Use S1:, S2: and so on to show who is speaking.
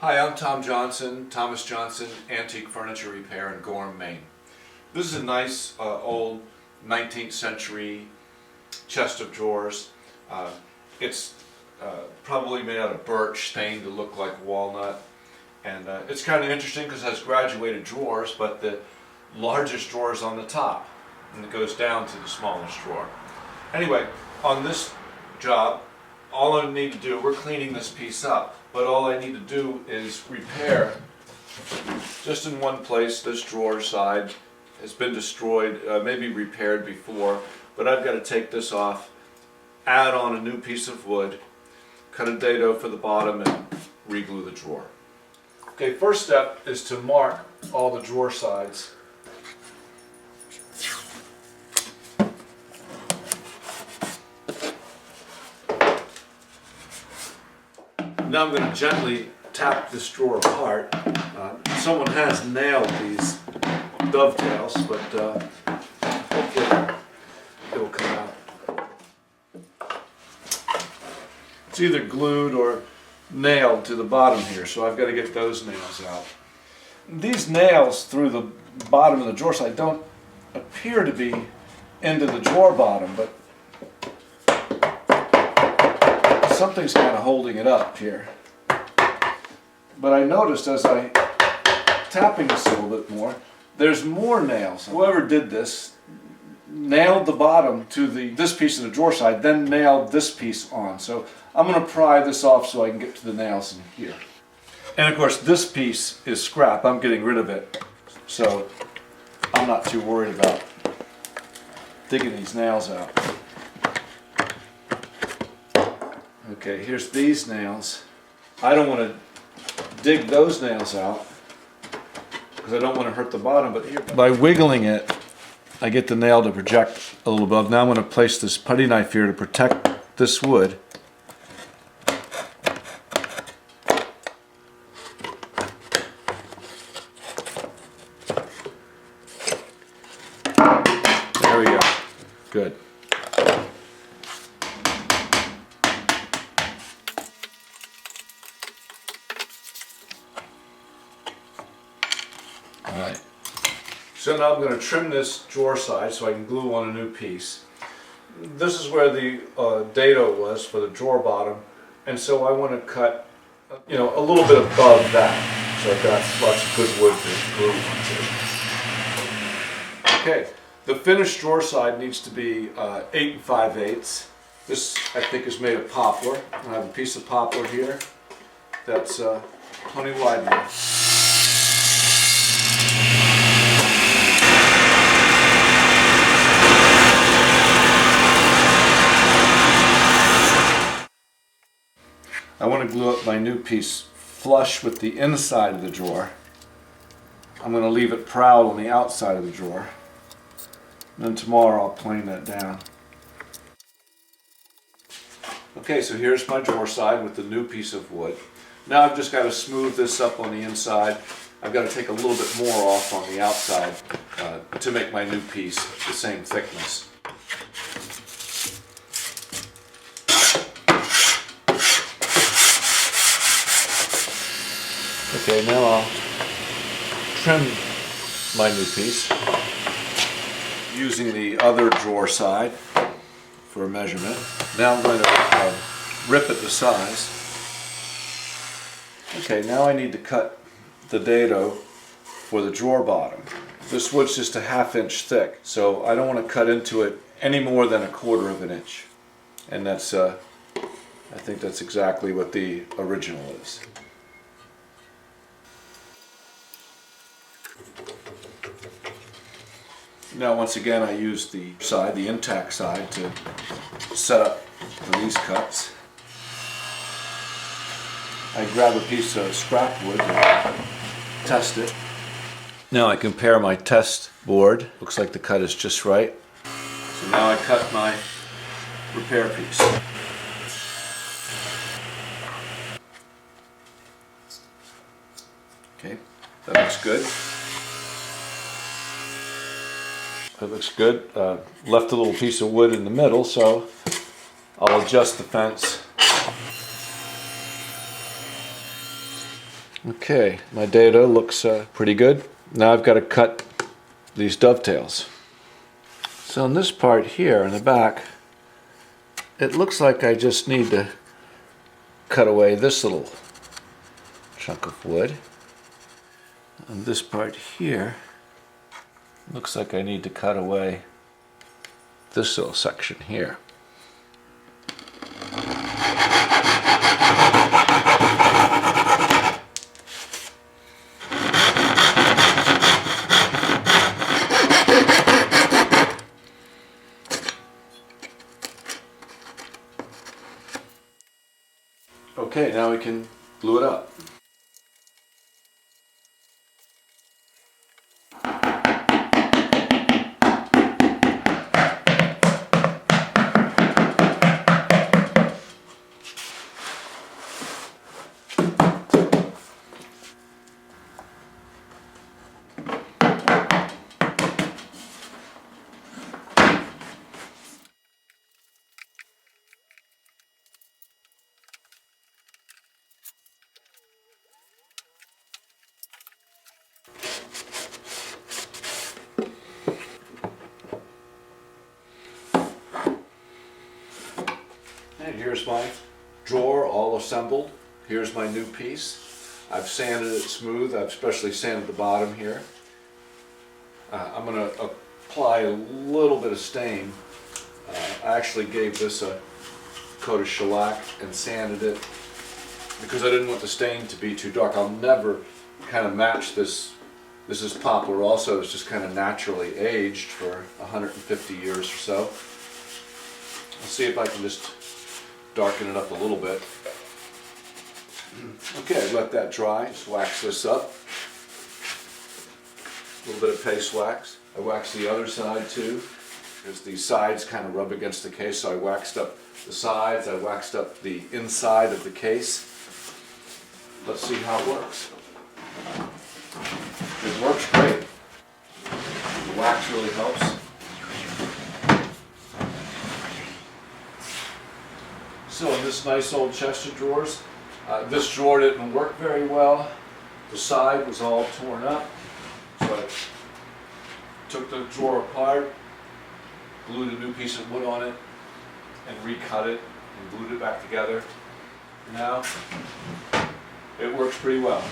S1: Hi, I'm Tom Johnson, Thomas Johnson Antique Furniture Repair in Gorham, Maine. This is a nice old 19th century chest of drawers. It's probably made out of birch stained to look like walnut. And it's kind of interesting because it has graduated drawers, but the largest drawer is on the top and it goes down to the smallest drawer. Anyway, on this job, all I need to do, we're cleaning this piece up, but all I need to do is repair just in one place. This drawer side has been destroyed, maybe repaired before, but I've got to take this off, add on a new piece of wood, cut a dado for the bottom, and re-glue the drawer. Okay, first step is to mark all the drawer sides. Now I'm going to gently tap this drawer apart. Someone has nailed these dovetails, but hopefully it will come out. It's either glued or nailed to the bottom here, so I've got to get those nails out. These nails through the bottom of the drawer side don't appear to be into the drawer bottom, but something's kind of holding it up here. But I noticed as I tapping this a little bit more, there's more nails. Whoever did this nailed the bottom to this piece of the drawer side, then nailed this piece on. So I'm going to pry this off so I can get to the nails in here. And of course this piece is scrap. I'm getting rid of it, so I'm not too worried about digging these nails out. Okay, here's these nails. I don't want to dig those nails out because I don't want to hurt the bottom, but here, by wiggling it, I get the nail to project a little above. Now I'm going to place this putty knife here to protect this wood. There we go. Good. Alright, so now I'm going to trim this drawer side so I can glue on a new piece. This is where the dado was for the drawer bottom, and so I want to cut, a little bit above that, so I've got lots of good wood to glue onto. Okay, the finished drawer side needs to be 8 5/8. This I think is made of poplar. I have a piece of poplar here that's plenty wide enough. I want to glue up my new piece flush with the inside of the drawer. I'm going to leave it proud on the outside of the drawer. And then tomorrow I'll plane that down. Okay, so here's my drawer side with the new piece of wood. Now I've just got to smooth this up on the inside. I've got to take a little bit more off on the outside to make my new piece the same thickness. Okay, now I'll trim my new piece using the other drawer side for a measurement. Now I'm going to rip it to size. Okay, now I need to cut the dado for the drawer bottom. This wood's just a 1/2 inch thick, so I don't want to cut into it any more than 1/4 of an inch. And that's, I think that's exactly what the original is. Now once again I use the intact side to set up for these cuts. I grab a piece of scrap wood and test it. Now I compare my test board. Looks like the cut is just right. So now I cut my repair piece. Okay, that looks good. That looks good. Left a little piece of wood in the middle, so I'll adjust the fence Okay, my dado looks pretty good. Now I've got to cut these dovetails. So in this part here in the back, it looks like I just need to cut away this little chunk of wood. And this part here, looks like I need to cut away this little section here. Okay, now we can glue it up. And here's my drawer all assembled. Here's my new piece. I've sanded it smooth. I've especially sanded the bottom here. I'm going to apply a little bit of stain. I actually gave this a coat of shellac and sanded it because I didn't want the stain to be too dark. I'll never kind of match this. This is poplar also. It's just kind of naturally aged for 150 years or so. I'll see if I can just darken it up a little bit. Okay, let that dry. Just wax this up. A little bit of paste wax. I waxed the other side too, because these sides kind of rub against the case, so I waxed up the sides, I waxed up the inside of the case. Let's see how it works. It works great. The wax really helps. So in this nice old chest of drawers, this drawer didn't work very well. The side was all torn up. So I took the drawer apart, glued a new piece of wood on it, and recut it and glued it back together. Now it works pretty well.